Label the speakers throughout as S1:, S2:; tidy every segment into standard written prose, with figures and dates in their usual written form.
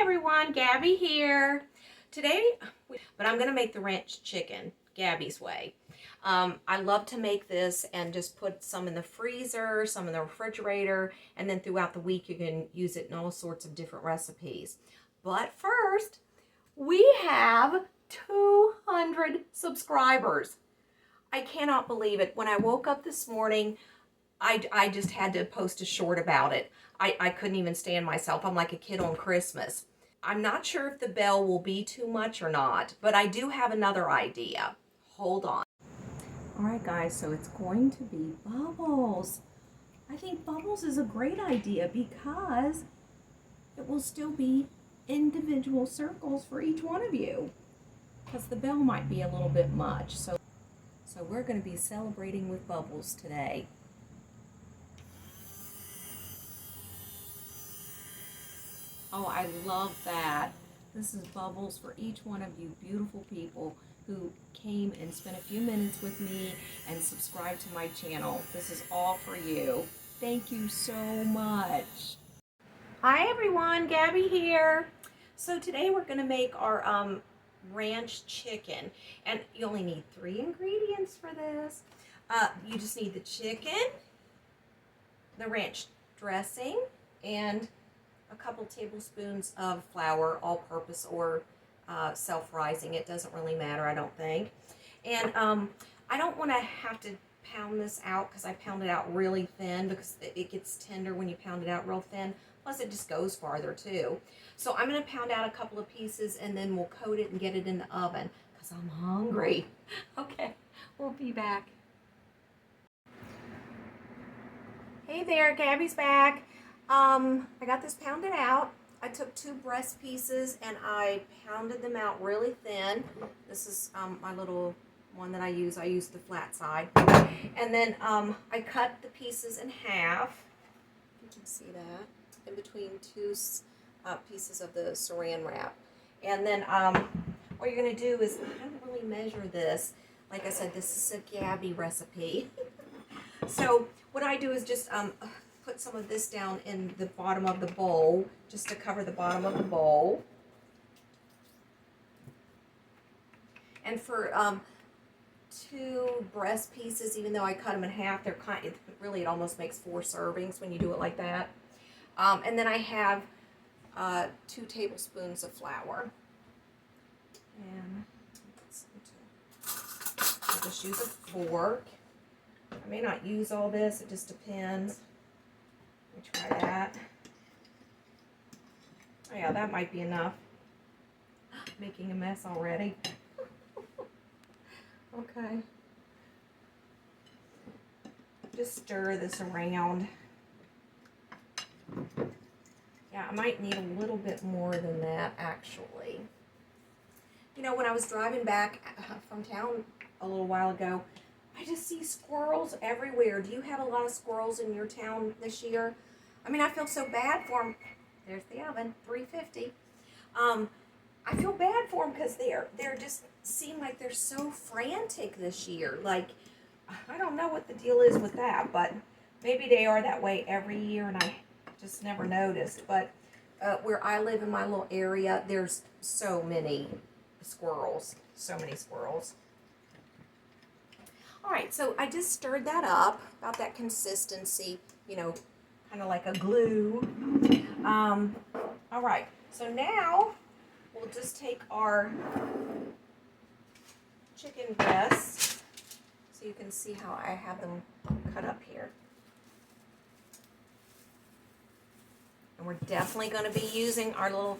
S1: Hi everyone, Gabby here. Today, I'm going to make the ranch chicken Gabby's way. I love to make this and just put some in the freezer, some in the refrigerator, and then throughout the week you can use it in all sorts of different recipes. But first, we have 200 subscribers. I cannot believe it. When I woke up this morning, I just had to post a short about it. I couldn't even stand myself. I'm like a kid on Christmas. I'm not sure if the bell will be too much or not, but I do have another idea. Hold on. All right, guys, so it's going to be bubbles. I think bubbles is a great idea because it will still be individual circles for each one of you, because the bell might be a little bit much. So we're going to be celebrating with bubbles today. Oh, I love that. This is bubbles for each one of you beautiful people who came and spent a few minutes with me and subscribed to my channel. This is all for you. Thank you so much. Hi everyone, Gabby here. So today we're going to make our ranch chicken, and you only need 3 ingredients for this. You just need the chicken, the ranch dressing, and a couple tablespoons of flour, all-purpose or self-rising. It doesn't really matter, I don't think. And I don't want to have to pound this out because I pound it out really thin because it gets tender when you pound it out real thin. Plus, it just goes farther too. So I'm going to pound out a couple of pieces and then we'll coat it and get it in the oven because I'm hungry. Okay, we'll be back. Hey there, Gabby's back. I got this pounded out. I took 2 breast pieces and I pounded them out really thin. This is my little one that I use. I use the flat side. And then I cut the pieces in half. You can see that. In between 2 pieces of the saran wrap. And then what you're going to do is, I don't really measure this. Like I said, this is a Gabby recipe. So what I do is just put some of this down in the bottom of the bowl, just to cover the bottom of the bowl. And for 2 breast pieces, even though I cut them in half, they're really, it almost makes 4 servings when you do it like that. And then I have 2 tablespoons of flour. And I'll just use a fork. I may not use all this, it just depends. Let me try that. Oh yeah, that might be enough. Making a mess already. Okay. Just stir this around. Yeah, I might need a little bit more than that, actually. You know, when I was driving back from town a little while ago, I just see squirrels everywhere. Do you have a lot of squirrels in your town this year? I mean, I feel so bad for them. There's the oven, 350. I feel bad for them because they're just seem like they're so frantic this year. Like, I don't know what the deal is with that, but maybe they are that way every year and I just never noticed. But where I live in my little area, there's so many squirrels. So many squirrels. All right, so I just stirred that up, about that consistency, you know, kind of like a glue. All right, so now we'll just take our chicken breasts, so you can see how I have them cut up here. And we're definitely going to be using our little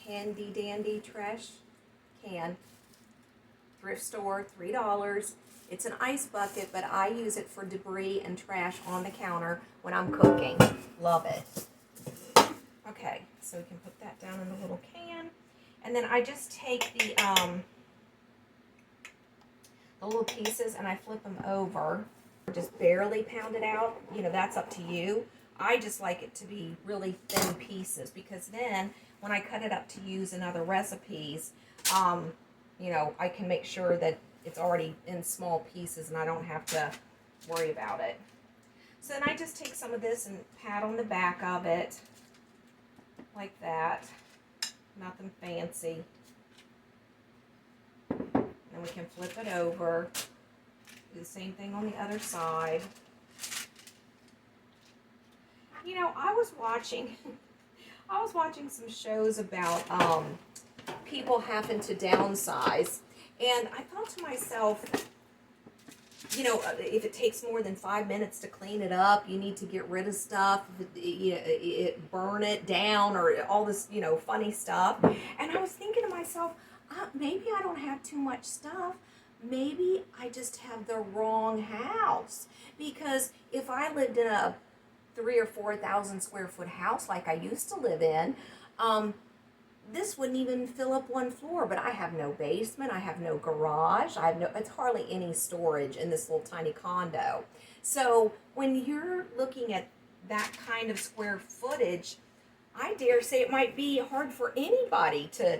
S1: handy dandy trash can. Thrift store, $3. It's an ice bucket, but I use it for debris and trash on the counter when I'm cooking. Love it. Okay, so we can put that down in the little can. And then I just take the little pieces and I flip them over. Just barely pound it out. You know, that's up to you. I just like it to be really thin pieces because then when I cut it up to use in other recipes, you know, I can make sure that it's already in small pieces and I don't have to worry about it. So then I just take some of this and pat on the back of it like that. Nothing fancy. And we can flip it over. Do the same thing on the other side. You know, I was watching some shows about people having to downsize, and I thought to myself, you know, if it takes more than 5 minutes to clean it up, you need to get rid of stuff, burn it down, or all this, you know, funny stuff. And I was thinking to myself, maybe I don't have too much stuff. Maybe I just have the wrong house. Because if I lived in a 3,000 or 4,000 square foot house like I used to live in, this wouldn't even fill up one floor. But I have no basement, I have no garage, it's hardly any storage in this little tiny condo. So when you're looking at that kind of square footage, I dare say it might be hard for anybody to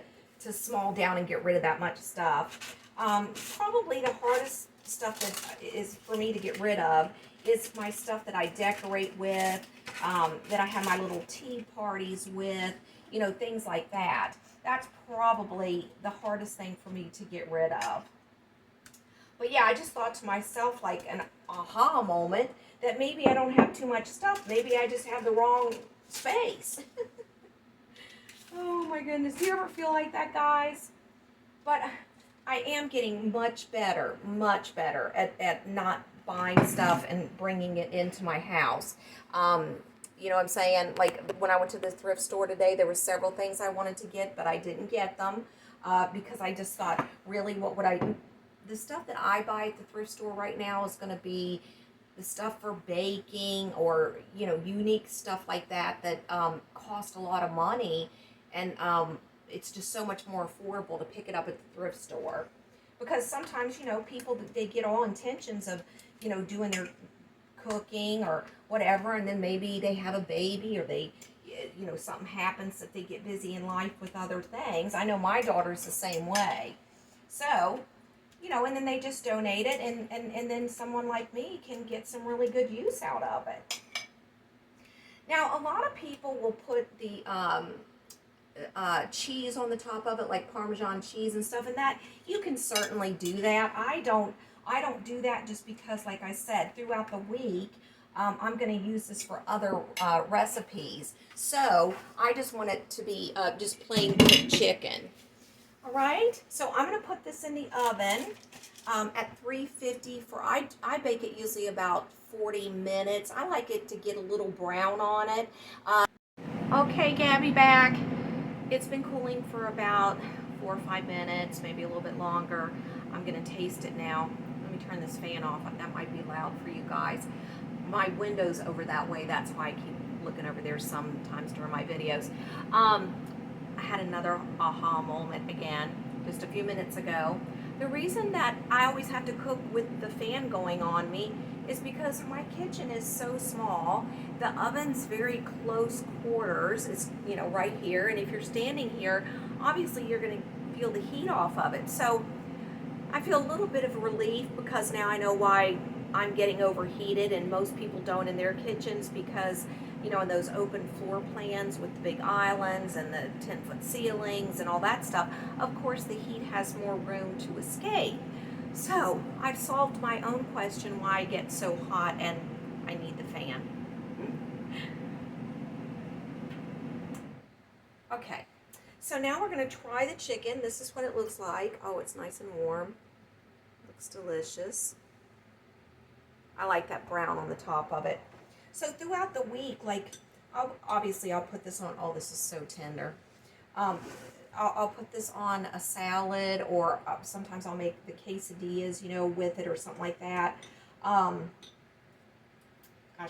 S1: small down and get rid of that much stuff. Probably the hardest stuff that is for me to get rid of is my stuff that I decorate with, that I have my little tea parties with, you know, things like that. That's probably the hardest thing for me to get rid of. But yeah, I just thought to myself, like an aha moment, that maybe I don't have too much stuff. Maybe I just have the wrong space. Oh my goodness. Do you ever feel like that, guys? But I am getting much better at not buying stuff and bringing it into my house. You know what I'm saying? Like when I went to the thrift store today, there were several things I wanted to get, but I didn't get them because I just thought, really, what would I do? The stuff that I buy at the thrift store right now is going to be the stuff for baking or, you know, unique stuff like that cost a lot of money. And it's just so much more affordable to pick it up at the thrift store. Because sometimes, you know, people, they get all intentions of, you know, doing their cooking or whatever, and then maybe they have a baby or they, you know, something happens that they get busy in life with other things. I know my daughter's the same way. So, you know, and then they just donate it, and then someone like me can get some really good use out of it. Now, a lot of people will put the cheese on the top of it, like Parmesan cheese and stuff, and that you can certainly do that. I don't do that just because, like I said, throughout the week I'm going to use this for other recipes. So I just want it to be just plain cooked chicken. All right, so I'm going to put this in the oven at 350 for, I bake it usually about 40 minutes. I like it to get a little brown on it. Okay, Gabby, back. It's been cooling for about 4 or 5 minutes, maybe a little bit longer. I'm going to taste it now. Let me turn this fan off. That might be loud for you guys. My window's over that way. That's why I keep looking over there sometimes during my videos. I had another aha moment again just a few minutes ago. The reason that I always have to cook with the fan going on me is because my kitchen is so small. The oven's very close quarters. It's, you know, right here, and if you're standing here, obviously you're going to feel the heat off of it. So I feel a little bit of relief because now I know why I'm getting overheated, and most people don't in their kitchens, because, you know, in those open floor plans with the big islands and the 10-foot ceilings and all that stuff, of course the heat has more room to escape. So I've solved my own question why I get so hot and I need the fan. Okay, so now we're going to try the chicken. This is what it looks like. Oh, it's nice and warm. Looks delicious. I like that brown on the top of it. So throughout the week, like, obviously I'll put this on, oh, this is so tender. I'll put this on a salad, or sometimes I'll make the quesadillas, you know, with it or something like that. Gosh,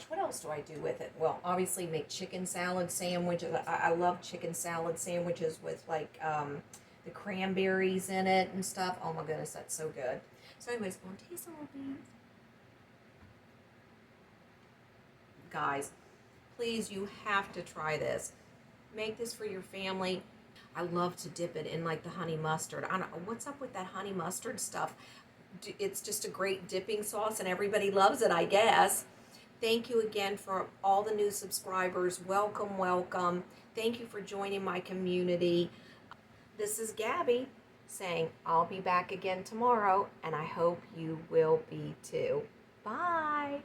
S1: what else do I do with it? Well, obviously make chicken salad sandwiches. I love chicken salad sandwiches with, like, the cranberries in it and stuff. Oh my goodness, that's so good. So anyways, I'm going to taste a little bit. Guys, please, you have to try this. Make this for your family. I love to dip it in, like, the honey mustard. I don't know what's up with that honey mustard stuff. It's just a great dipping sauce, and everybody loves it, I guess. Thank you again for all the new subscribers. Welcome, welcome. Thank you for joining my community. This is Gabby saying I'll be back again tomorrow, and I hope you will be too. Bye.